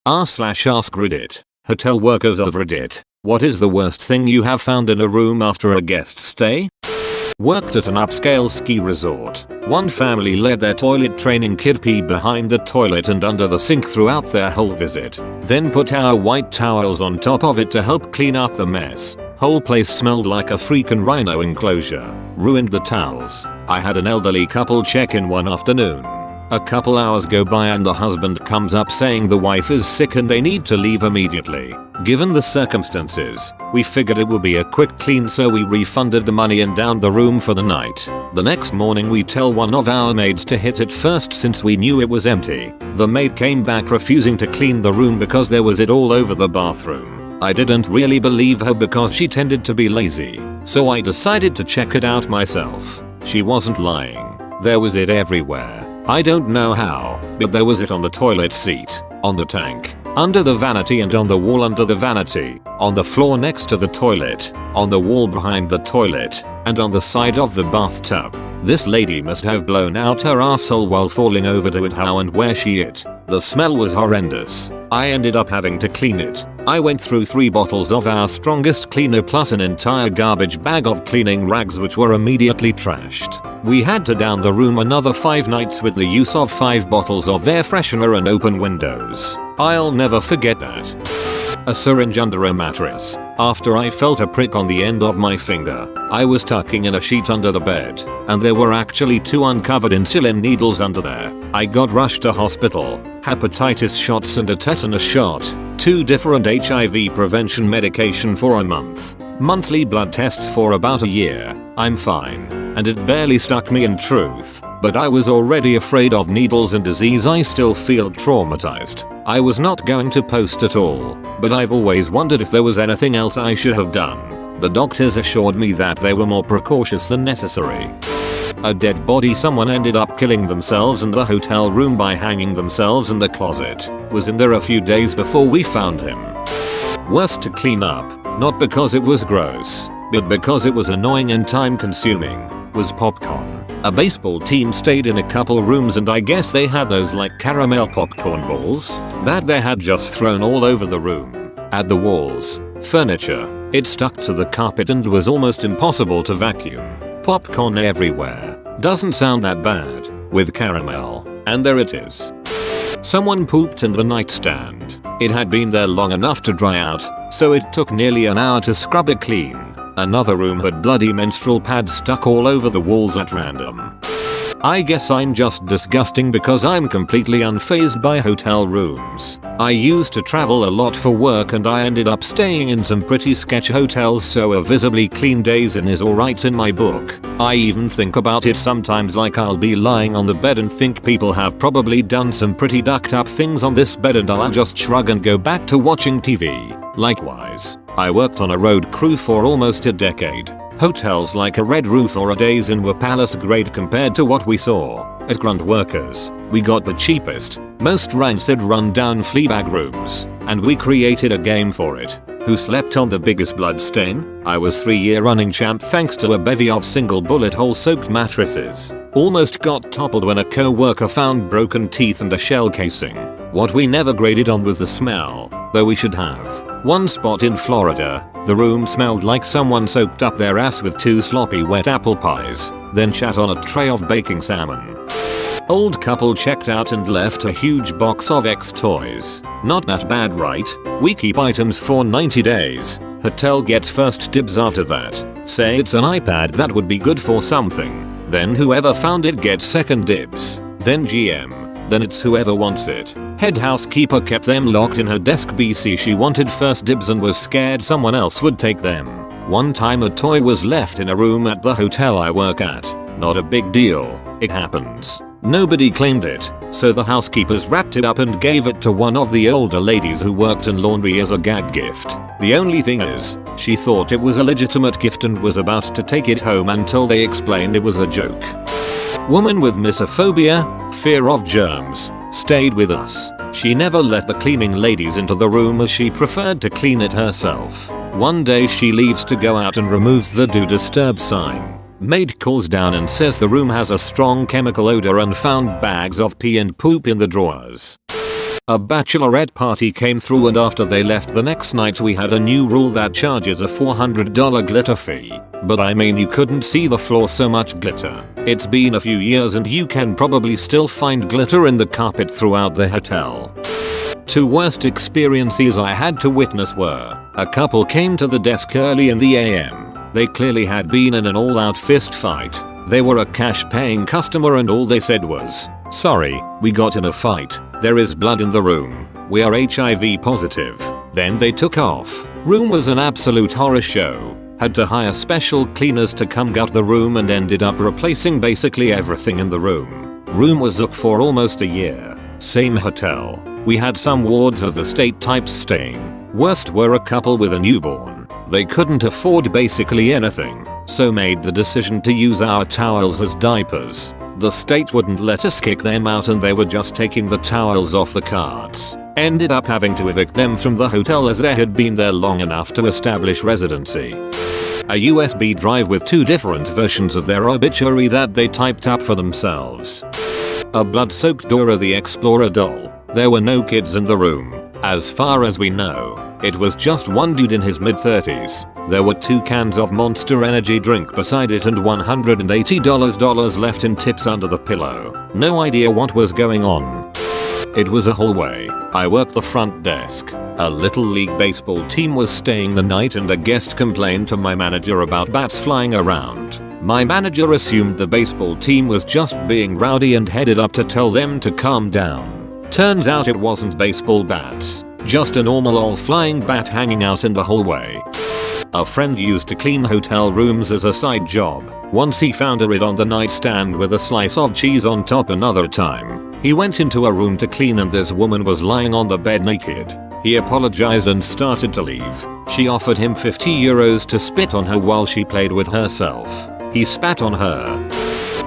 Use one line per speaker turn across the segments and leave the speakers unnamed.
r/AskReddit. Hotel workers of Reddit. What is the worst thing you have found in a room after a guest stay? Worked at an upscale ski resort. One family let their toilet training kid pee behind the toilet and under the sink throughout their whole visit. Then put our white towels on top of it to help clean up the mess. Whole place smelled like a freaking rhino enclosure. Ruined the towels. I had an elderly couple check in one afternoon. A couple hours go by and the husband comes up saying the wife is sick and they need to leave immediately. Given the circumstances, we figured it would be a quick clean, so we refunded the money and downed the room for the night. The next morning we tell one of our maids to hit it first since we knew it was empty. The maid came back refusing to clean the room because there was it all over the bathroom. I didn't really believe her because she tended to be lazy, so I decided to check it out myself. She wasn't lying. There was it everywhere. I don't know how, but there was it on the toilet seat, on the tank, under the vanity and on the wall under the vanity, on the floor next to the toilet, on the wall behind the toilet, and on the side of the bathtub. This lady must have blown out her arsehole while falling over to it. How and where she it. The smell was horrendous. I ended up having to clean it. I went through 3 bottles of our strongest cleaner plus an entire garbage bag of cleaning rags which were immediately trashed. We had to down the room another 5 nights with the use of 5 bottles of air freshener and open windows. I'll never forget that. A syringe under a mattress. After I felt a prick on the end of my finger, I was tucking in a sheet under the bed, and there were actually 2 uncovered insulin needles under there. I got rushed to hospital, hepatitis shots and a tetanus shot, 2 different HIV prevention medication for a month, monthly blood tests for about a year. I'm fine, and it barely stuck me in truth, but I was already afraid of needles and disease. I still feel traumatized. I was not going to post at all, but I've always wondered if there was anything else I should have done. The doctors assured me that they were more precautious than necessary. A dead body. Someone ended up killing themselves in the hotel room by hanging themselves in the closet. Was in there a few days before we found him. Worst to clean up, not because it was gross, but because it was annoying and time consuming, was popcorn. A baseball team stayed in a couple rooms and I guess they had those like caramel popcorn balls that they had just thrown all over the room. At the walls, furniture, it stuck to the carpet and was almost impossible to vacuum. Popcorn everywhere. Doesn't sound that bad, with caramel, and there it is. Someone pooped in the nightstand. It had been there long enough to dry out, so it took nearly an hour to scrub it clean. Another room had bloody menstrual pads stuck all over the walls at random. I guess I'm just disgusting because I'm completely unfazed by hotel rooms. I used to travel a lot for work and I ended up staying in some pretty sketch hotels, so a visibly clean days in is alright in my book. I even think about it sometimes, like I'll be lying on the bed and think people have probably done some pretty ducked up things on this bed and I'll just shrug and go back to watching TV. Likewise, I worked on a road crew for almost a decade. Hotels like a Red Roof or a Days Inn were palace grade compared to what we saw. As grunt workers, we got the cheapest, most rancid run-down fleabag rooms, and we created a game for it. Who slept on the biggest bloodstain? I was 3-year running champ thanks to a bevy of single bullet hole soaked mattresses. Almost got toppled when a co-worker found broken teeth and a shell casing. What we never graded on was the smell, though we should have. One spot in Florida, the room smelled like someone soaked up their ass with 2 sloppy wet apple pies, then shat on a tray of baking salmon. Old couple checked out and left a huge box of X toys. Not that bad, right? We keep items for 90 days. Hotel gets first dibs after that. Say it's an iPad that would be good for something. Then whoever found it gets second dibs. Then GM. Then it's whoever wants it. Head housekeeper kept them locked in her desk BC. She wanted first dibs and was scared someone else would take them. One time a toy was left in a room at the hotel I work at. Not a big deal. It happens. Nobody claimed it, so the housekeepers wrapped it up and gave it to one of the older ladies who worked in laundry as a gag gift. The only thing is, she thought it was a legitimate gift and was about to take it home until they explained it was a joke. Woman with misophobia, fear of germs, stayed with us. She never let the cleaning ladies into the room as she preferred to clean it herself. One day she leaves to go out and removes the "Do Disturb" sign. Maid calls down and says the room has a strong chemical odor and found bags of pee and poop in the drawers. A bachelorette party came through, and after they left the next night we had a new rule that charges a $400 glitter fee. But I mean, you couldn't see the floor, so much glitter. It's been a few years and you can probably still find glitter in the carpet throughout the hotel. Two worst experiences I had to witness were: a couple came to the desk early in the AM. They clearly had been in an all-out fist fight. They were a cash-paying customer and all they said was, "Sorry, we got in a fight. There is blood in the room. We are HIV positive." Then they took off. Room was an absolute horror show. Had to hire special cleaners to come gut the room and ended up replacing basically everything in the room. Room was up for almost a year. Same hotel. We had some wards of the state types staying. Worst were a couple with a newborn. They couldn't afford basically anything, so made the decision to use our towels as diapers. The state wouldn't let us kick them out and they were just taking the towels off the carts. Ended up having to evict them from the hotel as they had been there long enough to establish residency. A USB drive with 2 different versions of their obituary that they typed up for themselves. A blood-soaked Dora the Explorer doll. There were no kids in the room. As far as we know, it was just one dude in his mid-30s. There were 2 cans of Monster Energy drink beside it and $180 left in tips under the pillow. No idea what was going on. It was a hallway. I worked the front desk. A Little League baseball team was staying the night and a guest complained to my manager about bats flying around. My manager assumed the baseball team was just being rowdy and headed up to tell them to calm down. Turns out it wasn't baseball bats, just a normal old flying bat hanging out in the hallway. A friend used to clean hotel rooms as a side job. Once he found a rid on the nightstand with a slice of cheese on top. Another time, he went into a room to clean and this woman was lying on the bed naked. He apologized and started to leave. She offered him €50 to spit on her while she played with herself. He spat on her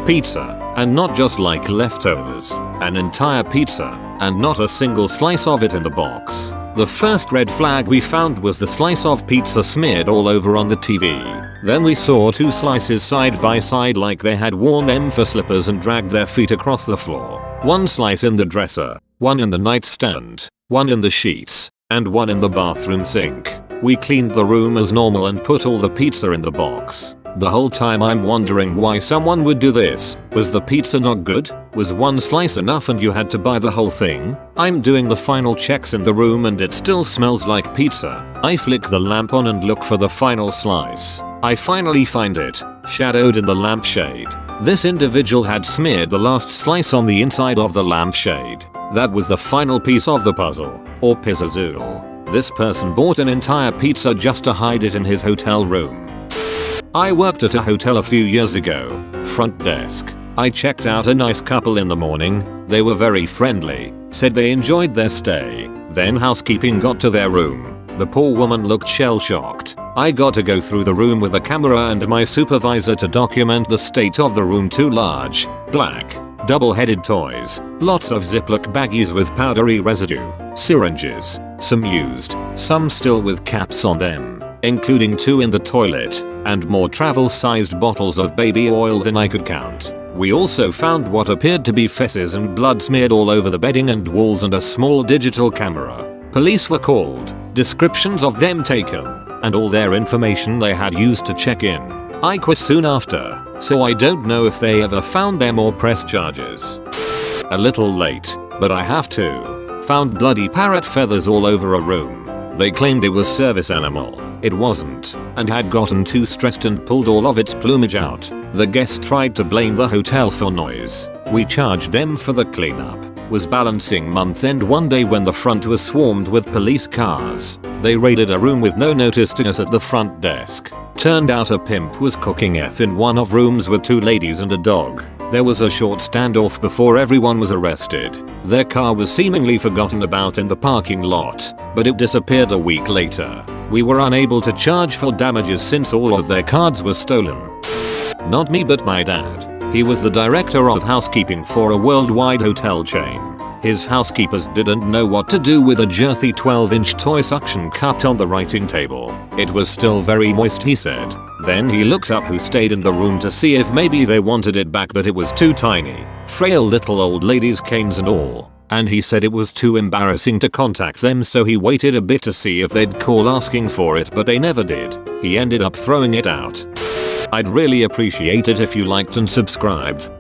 pizza, and not just like leftovers, an entire pizza, and not a single slice of it in the box. The first red flag we found was the slice of pizza smeared all over on the TV. Then we saw 2 slices side by side like they had worn them for slippers and dragged their feet across the floor. 1 slice in the dresser, 1 in the nightstand, 1 in the sheets, and 1 in the bathroom sink. We cleaned the room as normal and put all the pizza in the box. The whole time I'm wondering why someone would do this. Was the pizza not good? Was 1 slice enough and you had to buy the whole thing? I'm doing the final checks in the room and it still smells like pizza. I flick the lamp on and look for the final slice. I finally find it, shadowed in the lampshade. This individual had smeared the last slice on the inside of the lampshade. That was the final piece of the puzzle, or pizzazoodle. This person bought an entire pizza just to hide it in his hotel room. I worked at a hotel a few years ago. Front desk. I checked out a nice couple in the morning. They were very friendly. Said they enjoyed their stay. Then housekeeping got to their room. The poor woman looked shell-shocked. I got to go through the room with a camera and my supervisor to document the state of the room. 2 large, black, double-headed toys. Lots of Ziploc baggies with powdery residue. Syringes. Some used, some still with caps on them, including 2 in the toilet. And more travel-sized bottles of baby oil than I could count. We also found what appeared to be feces and blood smeared all over the bedding and walls and a small digital camera. Police were called, descriptions of them taken, and all their information they had used to check in. I quit soon after, so I don't know if they ever found them or pressed charges. A little late, but I have to. Found bloody parrot feathers all over a room. They claimed it was service animal. It wasn't, and had gotten too stressed and pulled all of its plumage out. The guest tried to blame the hotel for noise. We charged them for the cleanup. Was balancing month end one day when the front was swarmed with police cars. They raided a room with no notice to us at the front desk. Turned out a pimp was cooking meth in one of rooms with 2 ladies and a dog. There was a short standoff before everyone was arrested. Their car was seemingly forgotten about in the parking lot, but it disappeared a week later. We were unable to charge for damages since all of their cards were stolen. Not me, but my dad. He was the director of housekeeping for a worldwide hotel chain. His housekeepers didn't know what to do with a Jerthy 12-inch toy suction cup on the writing table. It was still very moist, he said. Then he looked up who stayed in the room to see if maybe they wanted it back, but it was too tiny. Frail little old ladies, canes and all. and he said it was too embarrassing to contact them, so he waited a bit to see if they'd call asking for it, but they never did. He ended up throwing it out. I'd really appreciate it if you liked and subscribed.